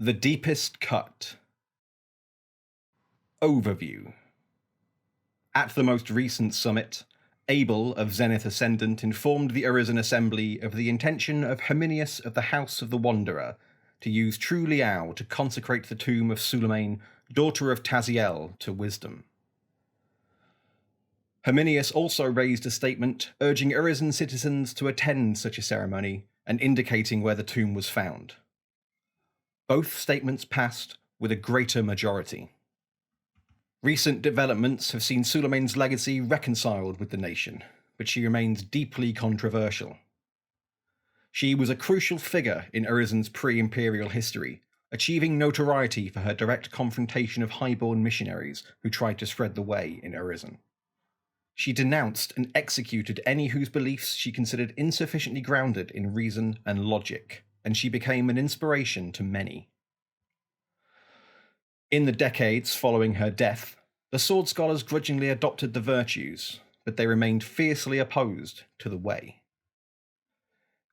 The Deepest Cut. Overview. At the most recent summit, Abel of Zenith Ascendant informed the Urizen Assembly of the intention of Herminius of the House of the Wanderer to use True Liao to consecrate the tomb of Suleiman, daughter of Taziel, to wisdom. Herminius also raised a statement urging Urizen citizens to attend such a ceremony and indicating where the tomb was found. Both statements passed with a greater majority. Recent developments have seen Suleiman's legacy reconciled with the nation, but she remains deeply controversial. She was a crucial figure in Urizen's pre-imperial history, achieving notoriety for her direct confrontation of highborn missionaries who tried to spread the way in Urizen. She denounced and executed any whose beliefs she considered insufficiently grounded in reason and logic, and she became an inspiration to many. In the decades following her death, the Sword Scholars grudgingly adopted the virtues, but they remained fiercely opposed to the way.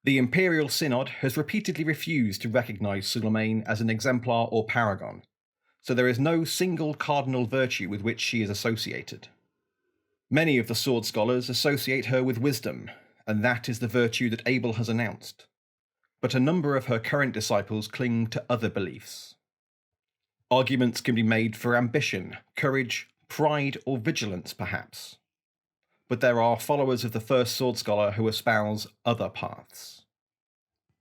The Imperial Synod has repeatedly refused to recognise Suleiman as an exemplar or paragon, so there is no single cardinal virtue with which she is associated. Many of the Sword Scholars associate her with wisdom, and that is the virtue that Abel has announced. But a number of her current disciples cling to other beliefs. Arguments can be made for ambition, courage, pride, or vigilance, perhaps. But there are followers of the first Sword Scholar who espouse other paths.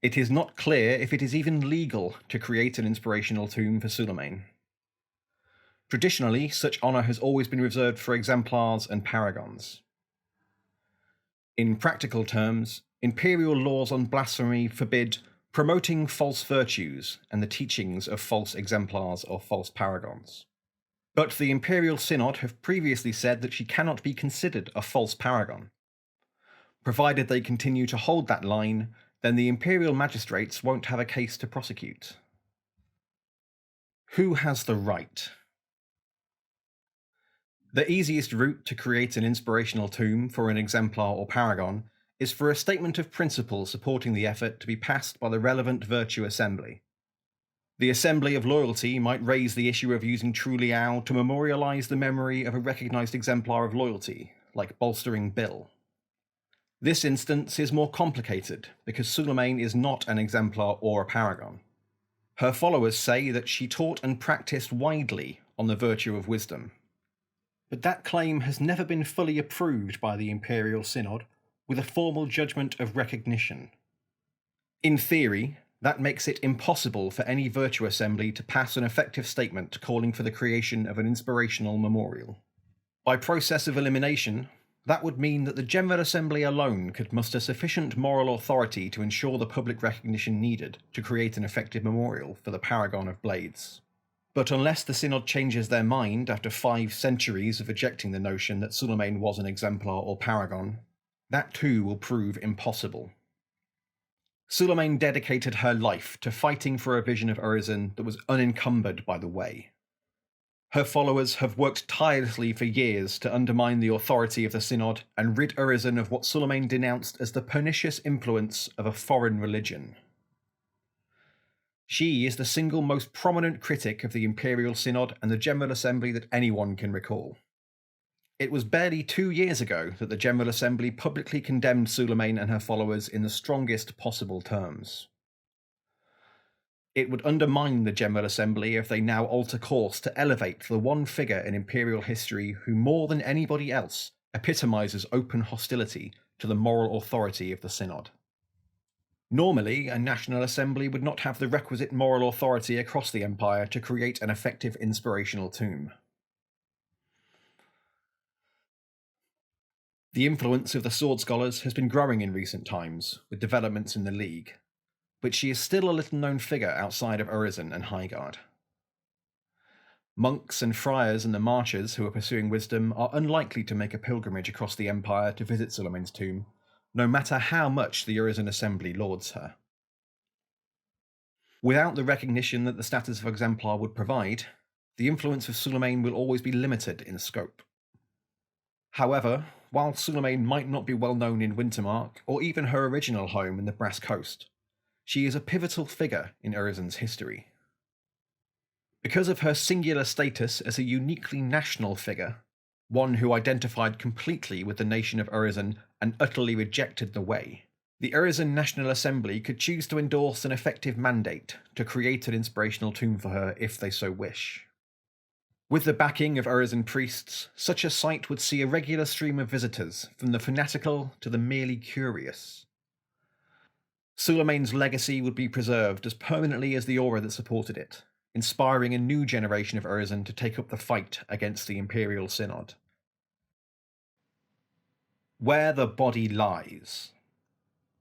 It is not clear if it is even legal to create an inspirational tomb for Suleiman. Traditionally, such honour has always been reserved for exemplars and paragons. In practical terms, imperial laws on blasphemy forbid promoting false virtues and the teachings of false exemplars or false paragons. But the Imperial Synod have previously said that she cannot be considered a false paragon. Provided they continue to hold that line, then the Imperial magistrates won't have a case to prosecute. Who has the right? The easiest route to create an inspirational tomb for an exemplar or paragon is for a statement of principle supporting the effort to be passed by the relevant Virtue Assembly. The Assembly of Loyalty might raise the issue of using True Liao to memorialise the memory of a recognised exemplar of loyalty, like bolstering Bill. This instance is more complicated because Suleiman is not an exemplar or a paragon. Her followers say that she taught and practised widely on the virtue of wisdom. But that claim has never been fully approved by the Imperial Synod with a formal judgment of recognition. In theory, that makes it impossible for any Virtue Assembly to pass an effective statement calling for the creation of an inspirational memorial. By process of elimination, that would mean that the General Assembly alone could muster sufficient moral authority to ensure the public recognition needed to create an effective memorial for the Paragon of Blades. But unless the Synod changes their mind after 5 centuries of rejecting the notion that Suleiman was an exemplar or paragon, that too will prove impossible. Suleiman dedicated her life to fighting for a vision of Urizen that was unencumbered by the way. Her followers have worked tirelessly for years to undermine the authority of the Synod and rid Urizen of what Suleiman denounced as the pernicious influence of a foreign religion. She is the single most prominent critic of the Imperial Synod and the General Assembly that anyone can recall. It was barely 2 years ago that the General Assembly publicly condemned Suleiman and her followers in the strongest possible terms. It would undermine the General Assembly if they now alter course to elevate the one figure in Imperial history who more than anybody else epitomises open hostility to the moral authority of the Synod. Normally, a National Assembly would not have the requisite moral authority across the Empire to create an effective inspirational tomb. The influence of the Sword Scholars has been growing in recent times, with developments in the League, but she is still a little-known figure outside of Urizen and Highguard. Monks and friars and the Marchers who are pursuing wisdom are unlikely to make a pilgrimage across the Empire to visit Suleiman's tomb, no matter how much the Urizen Assembly lauds her. Without the recognition that the status of exemplar would provide, the influence of Suleiman will always be limited in scope. However, while Suleiman might not be well known in Wintermark, or even her original home in the Brass Coast, she is a pivotal figure in Urizen's history. Because of her singular status as a uniquely national figure, one who identified completely with the nation of Urizen and utterly rejected the Way, the Urizen National Assembly could choose to endorse an effective mandate to create an inspirational tomb for her if they so wish. With the backing of Urizen priests, such a site would see a regular stream of visitors, from the fanatical to the merely curious. Suleiman's legacy would be preserved as permanently as the aura that supported it, inspiring a new generation of Urizen to take up the fight against the Imperial Synod. Where the body lies.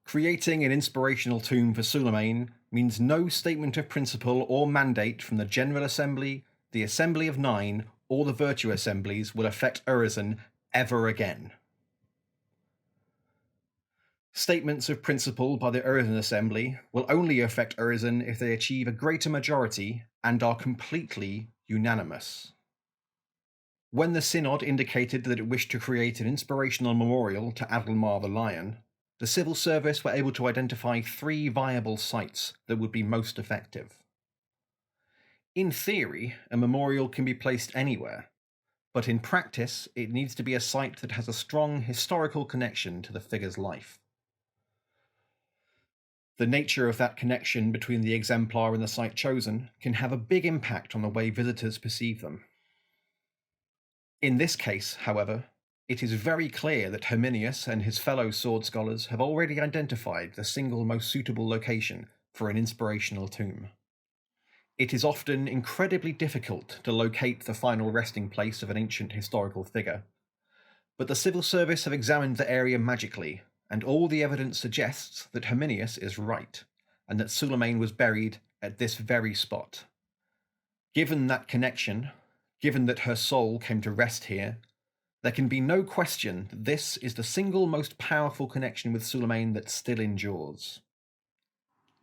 Creating an inspirational tomb for Suleiman means no statement of principle or mandate from the General Assembly, the Assembly of Nine, or the Virtue Assemblies will affect Urizen ever again. Statements of principle by the Urizen Assembly will only affect Urizen if they achieve a greater majority and are completely unanimous. When the Synod indicated that it wished to create an inspirational memorial to Adalmar the Lion, the civil service were able to identify 3 viable sites that would be most effective. In theory, a memorial can be placed anywhere, but in practice, it needs to be a site that has a strong historical connection to the figure's life. The nature of that connection between the exemplar and the site chosen can have a big impact on the way visitors perceive them. In this case, however, it is very clear that Herminius and his fellow sword scholars have already identified the single most suitable location for an inspirational tomb. It is often incredibly difficult to locate the final resting place of an ancient historical figure, but the civil service have examined the area magically, and all the evidence suggests that Herminius is right, and that Suleiman was buried at this very spot. Given that connection, given that her soul came to rest here, there can be no question that this is the single most powerful connection with Suleiman that still endures.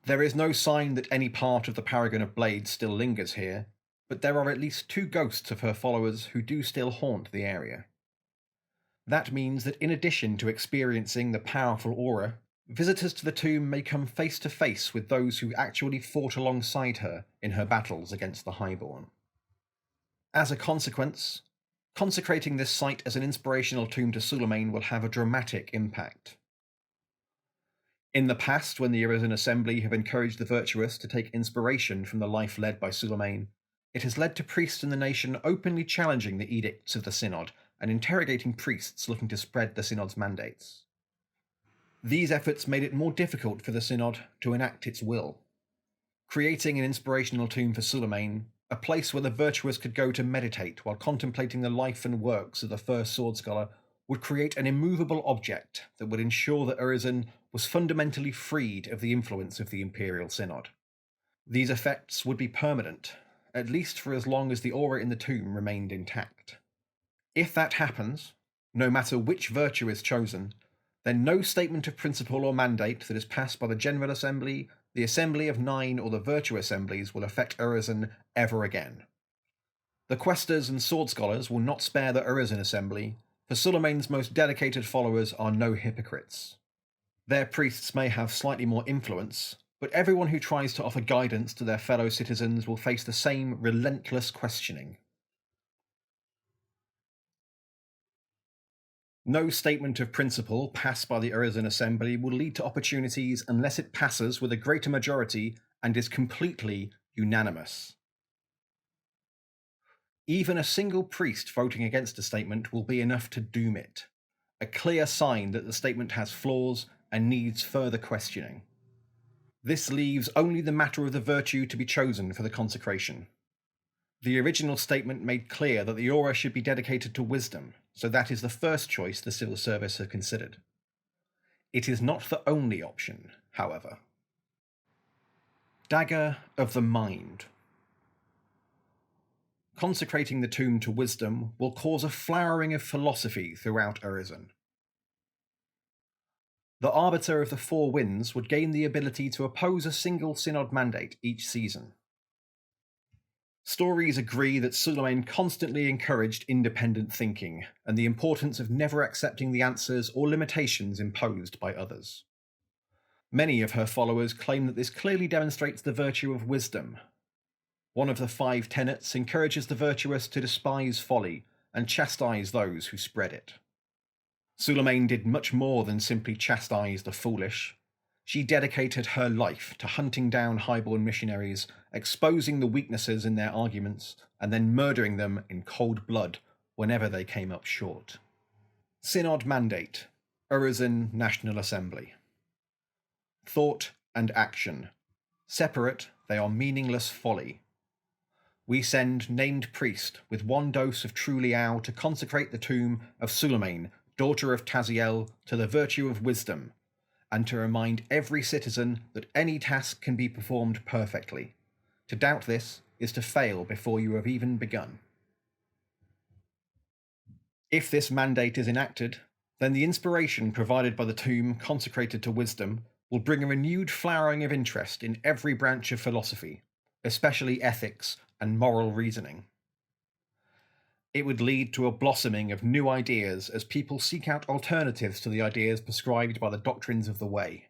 There is no sign that any part of the Paragon of Blades still lingers here, but there are at least 2 ghosts of her followers who do still haunt the area. That means that in addition to experiencing the powerful aura, visitors to the tomb may come face to face with those who actually fought alongside her in her battles against the Highborn. As a consequence, consecrating this site as an inspirational tomb to Suleiman will have a dramatic impact. In the past, when the Urizen Assembly have encouraged the virtuous to take inspiration from the life led by Suleiman, it has led to priests in the nation openly challenging the edicts of the Synod and interrogating priests looking to spread the Synod's mandates. These efforts made it more difficult for the Synod to enact its will. Creating an inspirational tomb for Suleiman, a place where the virtuous could go to meditate while contemplating the life and works of the first sword scholar, would create an immovable object that would ensure that Urizen was fundamentally freed of the influence of the Imperial Synod. These effects would be permanent, at least for as long as the aura in the tomb remained intact. If that happens, no matter which virtue is chosen, then no statement of principle or mandate that is passed by the General Assembly, the Assembly of Nine, or the Virtue Assemblies will affect Urizen ever again. The Questors and Sword Scholars will not spare the Urizen Assembly, for Suleiman's most dedicated followers are no hypocrites. Their priests may have slightly more influence, but everyone who tries to offer guidance to their fellow citizens will face the same relentless questioning. No statement of principle passed by the Urizen Assembly will lead to opportunities unless it passes with a greater majority and is completely unanimous. Even a single priest voting against a statement will be enough to doom it, a clear sign that the statement has flaws and needs further questioning. This leaves only the matter of the virtue to be chosen for the consecration. The original statement made clear that the aura should be dedicated to wisdom, so that is the first choice the civil service have considered. It is not the only option, however. Dagger of the Mind. Consecrating the tomb to wisdom will cause a flowering of philosophy throughout Urizen. The Arbiter of the Four Winds would gain the ability to oppose a single Synod mandate each season. Stories agree that Suleiman constantly encouraged independent thinking and the importance of never accepting the answers or limitations imposed by others. Many of her followers claim that this clearly demonstrates the virtue of wisdom. One of the 5 tenets encourages the virtuous to despise folly and chastise those who spread it. Suleiman did much more than simply chastise the foolish. She dedicated her life to hunting down highborn missionaries, exposing the weaknesses in their arguments, and then murdering them in cold blood whenever they came up short. Synod Mandate, Urizen National Assembly. Thought and action. Separate, they are meaningless folly. We send named priest with 1 dose of true liao to consecrate the tomb of Suleiman, daughter of Taziel, to the virtue of wisdom, and to remind every citizen that any task can be performed perfectly. To doubt this is to fail before you have even begun. If this mandate is enacted, then the inspiration provided by the tomb consecrated to wisdom will bring a renewed flowering of interest in every branch of philosophy, especially ethics and moral reasoning. It would lead to a blossoming of new ideas as people seek out alternatives to the ideas prescribed by the doctrines of the Way.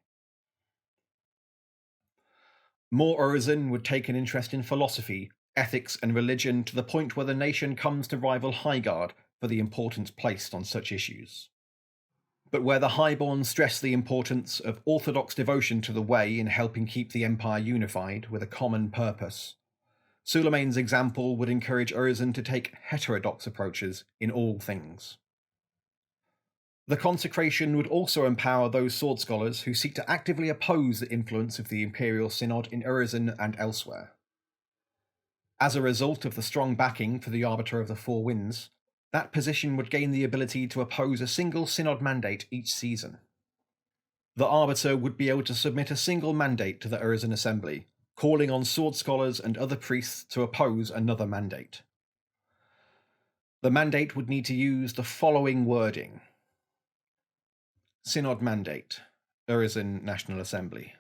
More Urizen would take an interest in philosophy, ethics and religion to the point where the nation comes to rival Highguard for the importance placed on such issues. But where the Highborn stress the importance of orthodox devotion to the Way in helping keep the Empire unified with a common purpose, Suleiman's example would encourage Urizen to take heterodox approaches in all things. The consecration would also empower those sword scholars who seek to actively oppose the influence of the Imperial Synod in Urizen and elsewhere. As a result of the strong backing for the Arbiter of the Four Winds, that position would gain the ability to oppose a single Synod mandate each season. The Arbiter would be able to submit a single mandate to the Urizen Assembly, calling on sword scholars and other priests to oppose another mandate. The mandate would need to use the following wording. Synod Mandate, Urizen National Assembly.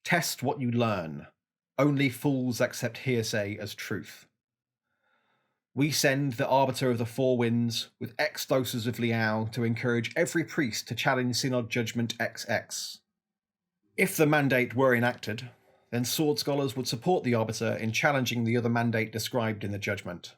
Test what you learn. Only fools accept hearsay as truth. We send the Arbiter of the Four Winds with X doses of liao to encourage every priest to challenge Synod Judgment XX. If the mandate were enacted, then sword scholars would support the Arbiter in challenging the other mandate described in the judgment.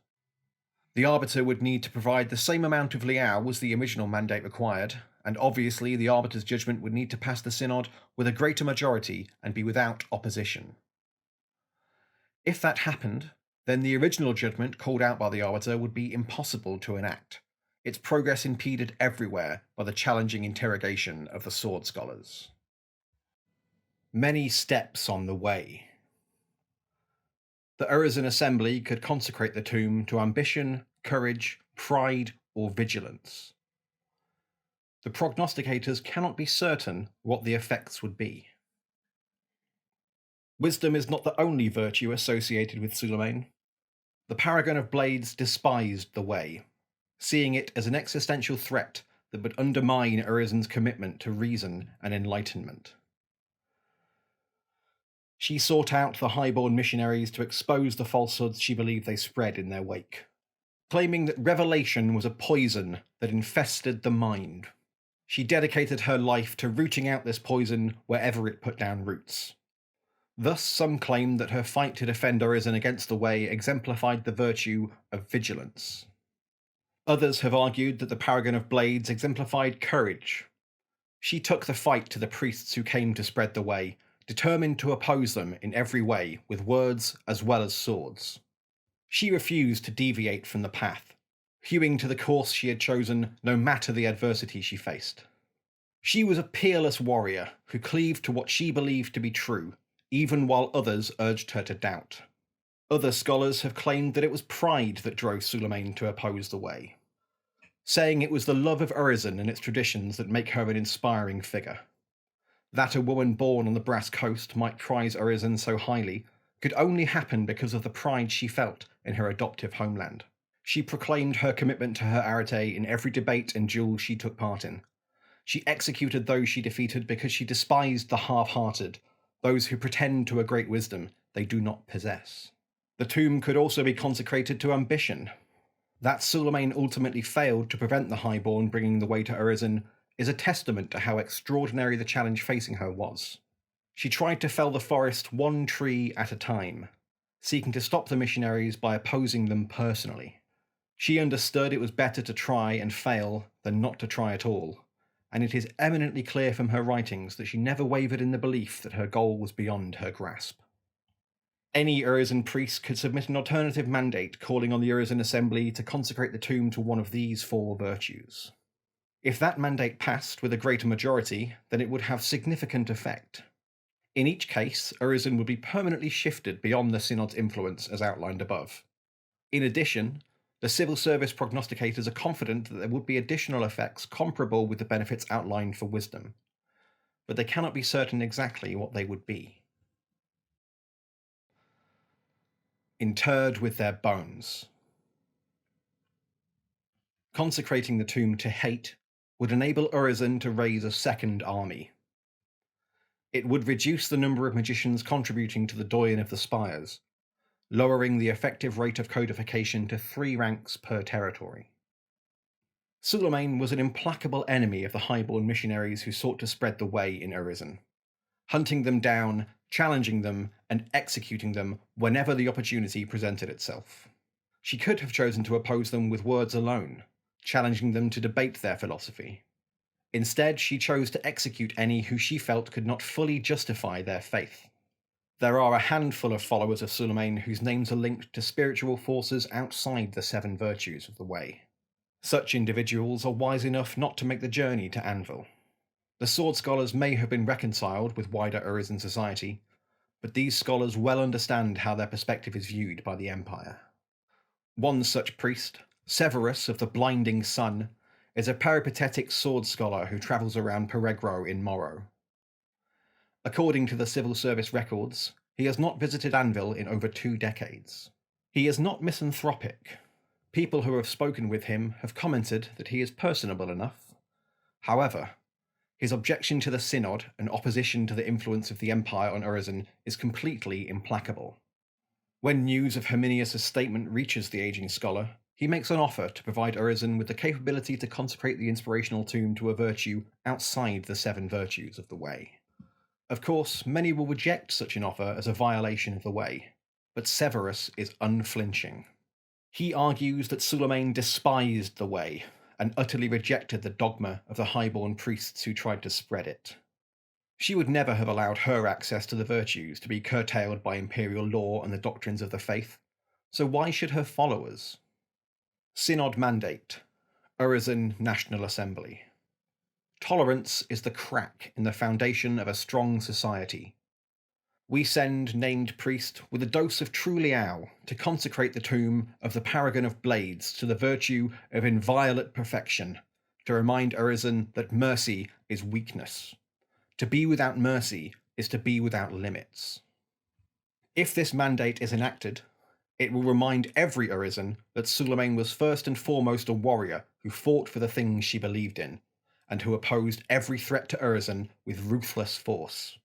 The Arbiter would need to provide the same amount of liao as the original mandate required, and obviously the Arbiter's judgment would need to pass the Synod with a greater majority and be without opposition. If that happened, then the original judgment called out by the Arbiter would be impossible to enact, its progress impeded everywhere by the challenging interrogation of the sword scholars. Many steps on the way. The Urizen Assembly could consecrate the tomb to ambition, courage, pride, or vigilance. The prognosticators cannot be certain what the effects would be. Wisdom is not the only virtue associated with Suleiman. The Paragon of Blades despised the Way, seeing it as an existential threat that would undermine Urizen's commitment to reason and enlightenment. She sought out the highborn missionaries to expose the falsehoods she believed they spread in their wake, claiming that revelation was a poison that infested the mind. She dedicated her life to rooting out this poison wherever it put down roots. Thus, some claim that her fight to defend Urizen against the Way exemplified the virtue of vigilance. Others have argued that the Paragon of Blades exemplified courage. She took the fight to the priests who came to spread the Way, determined to oppose them in every way with words as well as swords. She refused to deviate from the path, hewing to the course she had chosen no matter the adversity she faced. She was a peerless warrior who cleaved to what she believed to be true, even while others urged her to doubt. Other scholars have claimed that it was pride that drove Suleiman to oppose the Way, saying it was the love of Urizen and its traditions that make her an inspiring figure. That a woman born on the Brass Coast might prize Urizen so highly could only happen because of the pride she felt in her adoptive homeland. She proclaimed her commitment to her arete in every debate and duel she took part in. She executed those she defeated because she despised the half-hearted, those who pretend to a great wisdom they do not possess. The tomb could also be consecrated to ambition. That Suleiman ultimately failed to prevent the Highborn bringing the Way to Urizen is a testament to how extraordinary the challenge facing her was. She tried to fell the forest one tree at a time, seeking to stop the missionaries by opposing them personally. She understood it was better to try and fail than not to try at all, and it is eminently clear from her writings that she never wavered in the belief that her goal was beyond her grasp. Any Urizen priest could submit an alternative mandate calling on the Urizen Assembly to consecrate the tomb to one of these 4 virtues. If that mandate passed with a greater majority, then it would have significant effect. In each case, Urizen would be permanently shifted beyond the Synod's influence as outlined above. In addition, the civil service prognosticators are confident that there would be additional effects comparable with the benefits outlined for wisdom, but they cannot be certain exactly what they would be. Interred with their bones. Consecrating the tomb to hate would enable Urizen to raise a second army. It would reduce the number of magicians contributing to the Doyen of the Spires, lowering the effective rate of codification to 3 ranks per territory. Suleiman was an implacable enemy of the highborn missionaries who sought to spread the way in Urizen, hunting them down, challenging them, and executing them whenever the opportunity presented itself. She could have chosen to oppose them with words alone, challenging them to debate their philosophy. Instead, she chose to execute any who she felt could not fully justify their faith. There are a handful of followers of Suleiman whose names are linked to spiritual forces outside the 7 virtues of the Way. Such individuals are wise enough not to make the journey to Anvil. The sword scholars may have been reconciled with wider Urizen society, but these scholars well understand how their perspective is viewed by the Empire. One such priest, Severus of the Blinding Sun, is a peripatetic sword scholar who travels around Peregro in Morrow. According to the civil service records, he has not visited Anvil in over 2 decades. He is not misanthropic. People who have spoken with him have commented that he is personable enough. However, his objection to the Synod and opposition to the influence of the Empire on Urizen is completely implacable. When news of Herminius' statement reaches the aging scholar, he makes an offer to provide Urizen with the capability to consecrate the inspirational tomb to a virtue outside the 7 virtues of the Way. Of course, many will reject such an offer as a violation of the Way, but Severus is unflinching. He argues that Suleiman despised the Way and utterly rejected the dogma of the highborn priests who tried to spread it. She would never have allowed her access to the virtues to be curtailed by imperial law and the doctrines of the faith, so why should her followers? Synod Mandate, Urizen National Assembly. Tolerance is the crack in the foundation of a strong society. We send named priest with a dose of true liao to consecrate the tomb of the paragon of blades to the virtue of inviolate perfection, to remind Urizen that mercy is weakness. To be without mercy is to be without limits. If this mandate is enacted, it will remind every Urizen that Suleiman was first and foremost a warrior who fought for the things she believed in, and who opposed every threat to Urizen with ruthless force.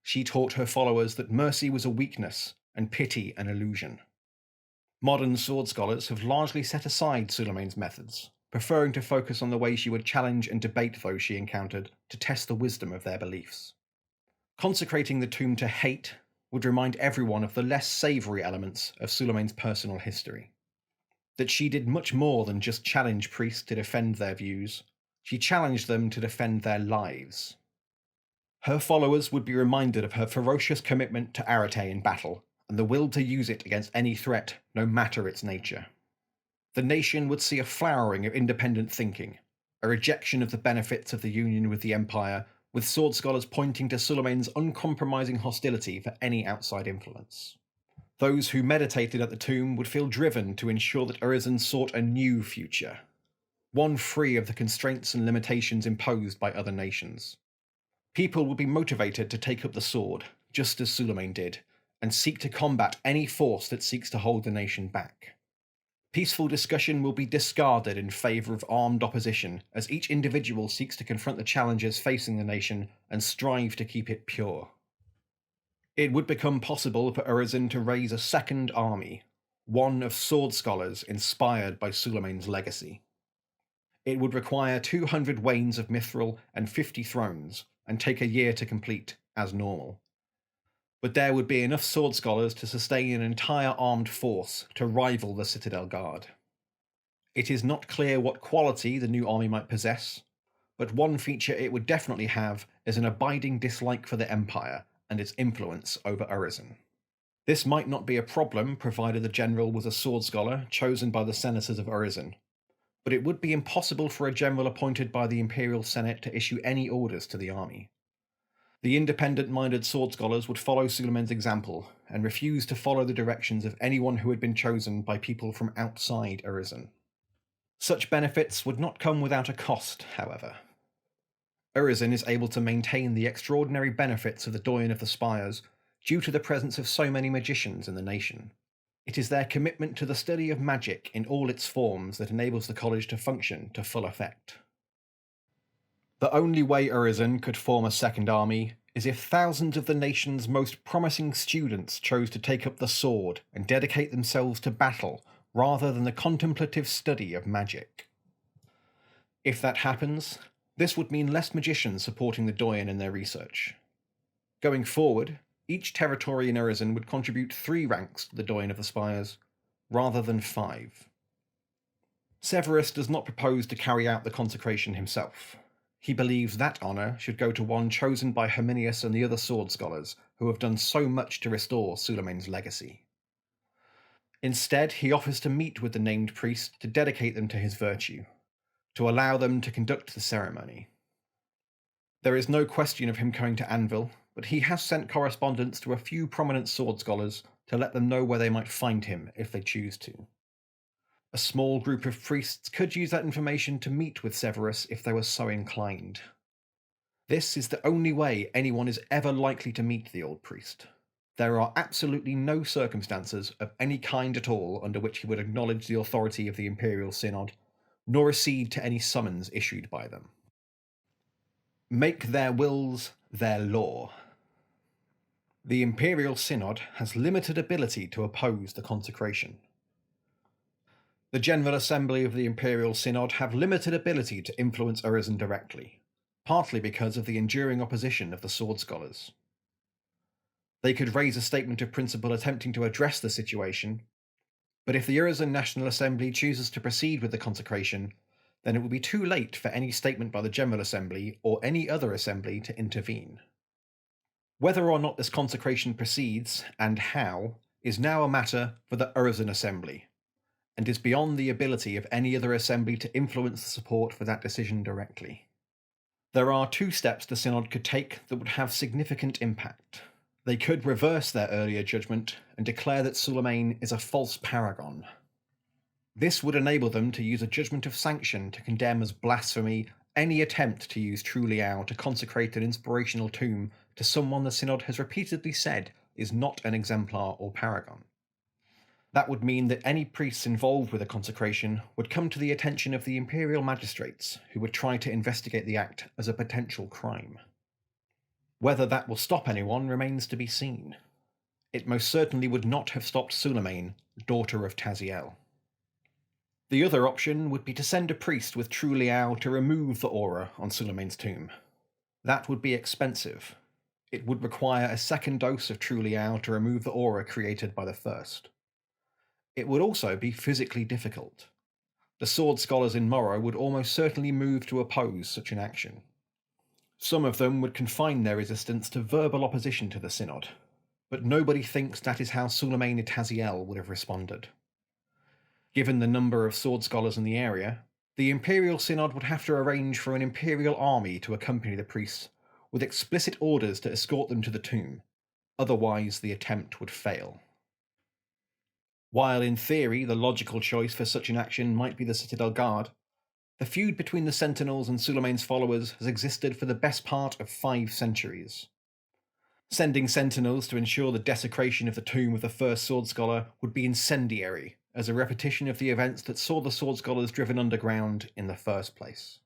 She taught her followers that mercy was a weakness and pity an illusion. Modern sword scholars have largely set aside Suleiman's methods, preferring to focus on the way she would challenge and debate those she encountered to test the wisdom of their beliefs. Consecrating the tomb to hate would remind everyone of the less savoury elements of Suleiman's personal history. That she did much more than just challenge priests to defend their views, she challenged them to defend their lives. Her followers would be reminded of her ferocious commitment to arete in battle, and the will to use it against any threat, no matter its nature. The nation would see a flowering of independent thinking, a rejection of the benefits of the union with the Empire, with sword scholars pointing to Suleiman's uncompromising hostility for any outside influence. Those who meditated at the tomb would feel driven to ensure that Urizen sought a new future, one free of the constraints and limitations imposed by other nations. People will be motivated to take up the sword, just as Suleiman did, and seek to combat any force that seeks to hold the nation back. Peaceful discussion will be discarded in favour of armed opposition, as each individual seeks to confront the challenges facing the nation and strive to keep it pure. It would become possible for Urizen to raise a second army, one of sword scholars inspired by Suleiman's legacy. It would require 200 wains of mithril and 50 thrones, and take a year to complete, as normal. but there would be enough sword scholars to sustain an entire armed force to rival the Citadel Guard. It is not clear what quality the new army might possess, but one feature it would definitely have is an abiding dislike for the Empire and its influence over Urizen. This might not be a problem provided the general was a sword scholar chosen by the senators of Urizen, but it would be impossible for a general appointed by the Imperial Senate to issue any orders to the army. The independent-minded sword scholars would follow Suleiman's example and refuse to follow the directions of anyone who had been chosen by people from outside Urizen. Such benefits would not come without a cost, however. Urizen is able to maintain the extraordinary benefits of the Doyen of the Spires due to the presence of so many magicians in the nation. It is their commitment to the study of magic in all its forms that enables the college to function to full effect. The only way Urizen could form a second army is if thousands of the nation's most promising students chose to take up the sword and dedicate themselves to battle rather than the contemplative study of magic. If that happens, this would mean less magicians supporting the Doyen in their research. Going forward, each territory in Urizen would contribute 3 ranks to the Doyen of the Spires, rather than 5. Severus does not propose to carry out the consecration himself. He believes that honour should go to one chosen by Herminius and the other sword scholars who have done so much to restore Suleiman's legacy. Instead, he offers to meet with the named priest to dedicate them to his virtue, to allow them to conduct the ceremony. There is no question of him coming to Anvil, but he has sent correspondence to a few prominent sword scholars to let them know where they might find him if they choose to. A small group of priests could use that information to meet with Severus if they were so inclined. This is the only way anyone is ever likely to meet the old priest. There are absolutely no circumstances of any kind at all under which he would acknowledge the authority of the Imperial Synod, nor accede to any summons issued by them. Make their wills their law. The Imperial Synod has limited ability to oppose the consecration. The General Assembly of the Imperial Synod have limited ability to influence Urizen directly, partly because of the enduring opposition of the sword scholars. They could raise a statement of principle attempting to address the situation, but if the Urizen National Assembly chooses to proceed with the consecration, then it will be too late for any statement by the General Assembly or any other assembly to intervene. Whether or not this consecration proceeds, and how, is now a matter for the Urizen Assembly, and is beyond the ability of any other assembly to influence the support for that decision directly. There are 2 steps the Synod could take that would have significant impact. They could reverse their earlier judgment and declare that Suleiman is a false paragon. This would enable them to use a judgment of sanction to condemn as blasphemy any attempt to use True Liao to consecrate an inspirational tomb to someone the Synod has repeatedly said is not an exemplar or paragon. That would mean that any priests involved with a consecration would come to the attention of the imperial magistrates, who would try to investigate the act as a potential crime. Whether that will stop anyone remains to be seen. It most certainly would not have stopped Suleiman, daughter of Taziel. The other option would be to send a priest with True Liao to remove the aura on Suleiman's tomb. That would be expensive. It would require a second dose of True Liao to remove the aura created by the first. It would also be physically difficult. The sword scholars in Morrow would almost certainly move to oppose such an action. Some of them would confine their resistance to verbal opposition to the Synod, but nobody thinks that is how Suleiman Taziel would have responded. Given the number of sword scholars in the area, the Imperial Synod would have to arrange for an Imperial army to accompany the priests, with explicit orders to escort them to the tomb, otherwise the attempt would fail. While in theory the logical choice for such an action might be the Citadel Guard, the feud between the Sentinels and Suleiman's followers has existed for the best part of 5 centuries. Sending Sentinels to ensure the desecration of the tomb of the first sword scholar would be incendiary, as a repetition of the events that saw the sword scholars driven underground in the first place.